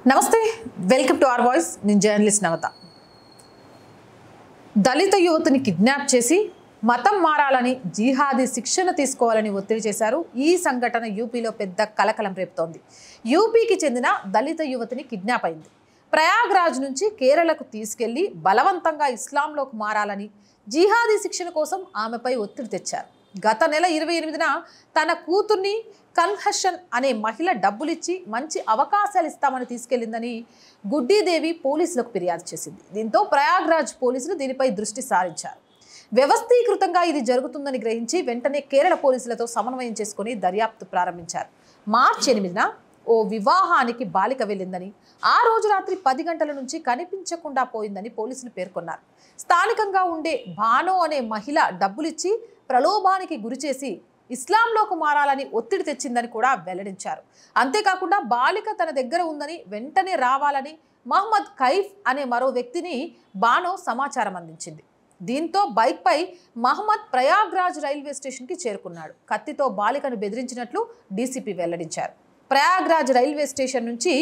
నమస్తే welcome to our voice నేను journalist నవత దళిత యువతిని కిడ్నాప్ చేసి మతం మారాలని జిహాదీ శిక్షణ తీసుకోవాలని ఒత్తిడి చేశారు ఈ సంఘటన యూపీలో పెద్ద కలకలం రేపుతోంది యూపీకి చెందిన దళిత యువతిని కిడ్నాప్ అయింది ప్రయాగ్రాజ్ నుంచి కేరళకు తీసుకెళ్లి బలవంతంగా ఇస్లాంలోకి మారాలని జిహాదీ శిక్షణ కోసం ఆమెపై ఒత్తిడి తెచ్చారు గత నెల 28న తన కూతుర్ని కన్హషన్ అనే మహిళ డబ్బులిచ్చి మంచి అవకాశాలు ఇస్తామని తీసుకెళ్లిందని గుడ్డీదేవి పోలీసులకు ఫిర్యాదు చేసింది దీంతో ప్రయాగ్రాజ్ పోలీసులు దీనిపై దృష్టి సారించారు వ్యవస్థీకృతంగా ఇది జరుగుతుందని గ్రహించి వెంటనే కేరళ పోలీసులతో సమన్వయం చేసుకుని దర్యాప్తు ప్రారంభించారు మార్చి 8న ఓ వివాహానికి బాలిక వెళ్ళిందని ఆ రోజు రాత్రి 10 గంటల నుంచి కనిపించకుండా పోయిందని పోలీసులు పేర్కొన్నారు స్థానికంగా ఉండే భానో అనే మహిళ డబ్బులిచ్చి ప్రలోభానికి గురిచేసి ఇస్లాంలోకి మారాలని ఒత్తిడి తెచ్చిందని కూడా వెల్లడించారు అంతేకాకుండా బాలిక తన దగ్గర ఉందని వెంటనే రావాలని మహమ్మద్ కైఫ్ అనే మరో వ్యక్తిని బానో సమాచారం అందించింది దీంతో బైక్పై మహమ్మద్ ప్రయాగ్రాజ్ రైల్వే స్టేషన్కి చేరుకున్నాడు కత్తితో బాలికను బెదిరించినట్లు డీసీపీ వెల్లడించారు ప్రయాగ్రాజ్ రైల్వే స్టేషన్ నుంచి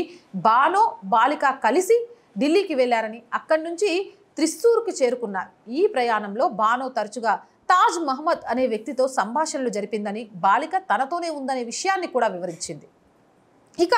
బానో బాలిక కలిసి ఢిల్లీకి వెళ్లారని అక్కడి నుంచి త్రిశూర్కి చేరుకున్నారు ఈ ప్రయాణంలో బానో తరచుగా తాజ్ మహమ్మద్ అనే వ్యక్తితో సంభాషణలు జరిపిందని బాలిక తనతోనే ఉందనే విషయాన్ని కూడా వివరించింది ఇక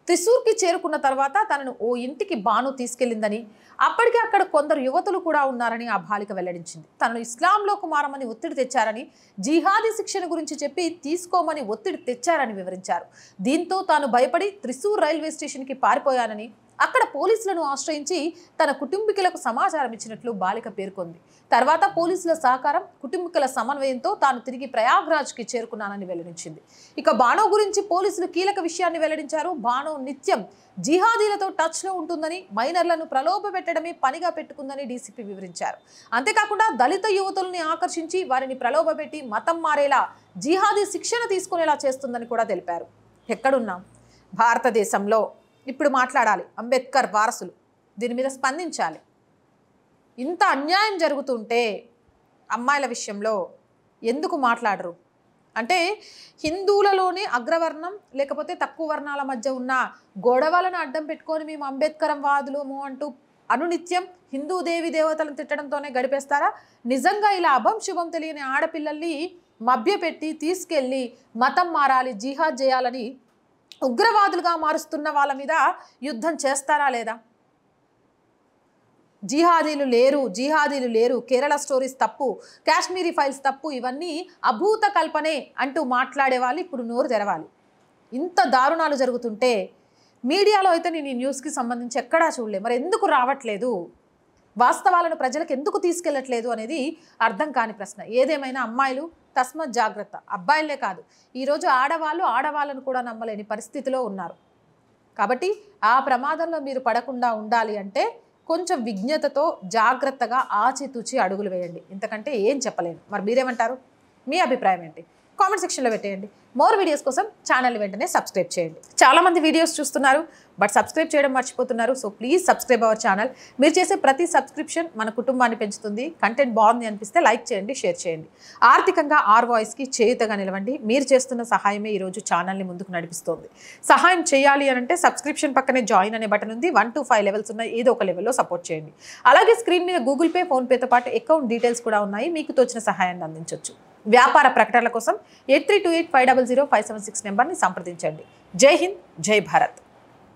త్రిశూర్కి చేరుకున్న తర్వాత తనను ఓ ఇంటికి బాను తీసుకెళ్లిందని అప్పటికే అక్కడ కొందరు యువతులు కూడా ఉన్నారని ఆ బాలిక వెల్లడించింది తనను ఇస్లాంలోకి మారమని ఒత్తిడి తెచ్చారని జిహాదీ శిక్షణ గురించి చెప్పి తీసుకోమని ఒత్తిడి తెచ్చారని వివరించారు దీంతో తాను భయపడి త్రిశూర్ రైల్వే స్టేషన్కి పారిపోయానని అక్కడ పోలీసులను ఆశ్రయించి తన కుటుంబీకులకు సమాచారం ఇచ్చినట్లు బాలిక పేర్కొంది తర్వాత పోలీసుల సహకారం కుటుంబీకుల సమన్వయంతో తాను తిరిగి ప్రయాగ్రాజ్కి చేరుకున్నానని వెల్లడించింది ఇక బానో గురించి పోలీసులు కీలక విషయాన్ని వెల్లడించారు బానో నిత్యం జిహాదీలతో టచ్లో ఉంటుందని మైనర్లను ప్రలోభపెట్టడమే పనిగా పెట్టుకుందని డీసీపీ వివరించారు అంతేకాకుండా దళిత యువతుల్ని ఆకర్షించి వారిని ప్రలోభపెట్టి మతం మారేలా జిహాదీ శిక్షణ తీసుకునేలా చేస్తుందని కూడా తెలిపారు ఎక్కడున్నాం భారతదేశంలో ఇప్పుడు మాట్లాడాలి అంబేద్కర్ వారసులు దీని మీద స్పందించాలి ఇంత అన్యాయం జరుగుతుంటే అమ్మాయిల విషయంలో ఎందుకు మాట్లాడరు అంటే హిందువులలోనే అగ్రవర్ణం లేకపోతే తక్కువ వర్ణాల మధ్య ఉన్న గొడవలను అడ్డం పెట్టుకొని మేము అంబేద్కరం వాదులము అంటూ అనునిత్యం హిందూ దేవి దేవతలను తిట్టడంతోనే గడిపేస్తారా నిజంగా ఇలా అభం శుభం తెలియని ఆడపిల్లల్ని మభ్యపెట్టి తీసుకెళ్ళి మతం మారాలి జిహాద్ చేయాలని ఉగ్రవాదులుగా మారుస్తున్న వాళ్ళ మీద యుద్ధం చేస్తారా లేదా జిహాదీలు లేరు కేరళ స్టోరీస్ తప్పు కాశ్మీరీ ఫైల్స్ తప్పు ఇవన్నీ అభూత కల్పనే అంటూ మాట్లాడే వాళ్ళు ఇప్పుడు నోరు తెరవాలి ఇంత దారుణాలు జరుగుతుంటే మీడియాలో అయితే నేను ఈ న్యూస్కి సంబంధించి ఎక్కడా చూడలే మరి ఎందుకు రావట్లేదు వాస్తవాలను ప్రజలకు ఎందుకు తీసుకెళ్లట్లేదు అనేది అర్థం కాని ప్రశ్న ఏదేమైనా అమ్మాయిలు తస్మత్ జాగ్రత్త అబ్బాయిలే కాదు ఈరోజు ఆడవాళ్ళను కూడా నమ్మలేని పరిస్థితిలో ఉన్నారు కాబట్టి ఆ ప్రమాదంలో మీరు పడకుండా ఉండాలి అంటే కొంచెం విజ్ఞతతో జాగ్రత్తగా ఆచితూచి అడుగులు వేయండి ఇంతకంటే ఏం చెప్పలేను మరి మీరేమంటారు మీ అభిప్రాయం ఏంటి కామెంట్ సెక్షన్లో పెట్టేయండి మోర్ వీడియోస్ కోసం ఛానల్ వెంటనే సబ్స్క్రైబ్ చేయండి చాలామంది వీడియోస్ చూస్తున్నారు బట్ సబ్స్క్రైబ్ చేయడం మర్చిపోతున్నారు so please subscribe our channel మీరు చేసే ప్రతి సబ్స్క్రిప్షన్ మన కుటుంబాన్ని పెంచుతుంది కంటెంట్ బాగుంది అనిపిస్తే లైక్ చేయండి షేర్ చేయండి ఆర్థికంగా ఆర్ వాయిస్కి చేయుతగా నిలవండి మీరు చేస్తున్న సహాయమే ఈరోజు ఛానల్ని ముందుకు నడిపిస్తుంది సహాయం చేయాలి అని అంటే సబ్స్క్రిప్షన్ పక్కనే జాయిన్ అనే బటన్ ఉంది 1 to 5 లెవెల్స్ ఉన్నాయి ఏదో ఒక లెవెల్లో సపోర్ట్ చేయండి అలాగే స్క్రీన్ మీద గూగుల్ పే ఫోన్పేతో పాటు అకౌంట్ డీటెయిల్స్ కూడా ఉన్నాయి మీకు తోచిన సహాయాన్ని అందించవచ్చు వ్యాపార ప్రకటనల కోసం 8328500576 నెంబర్ని సంప్రదించండి జై హింద్ జై భారత్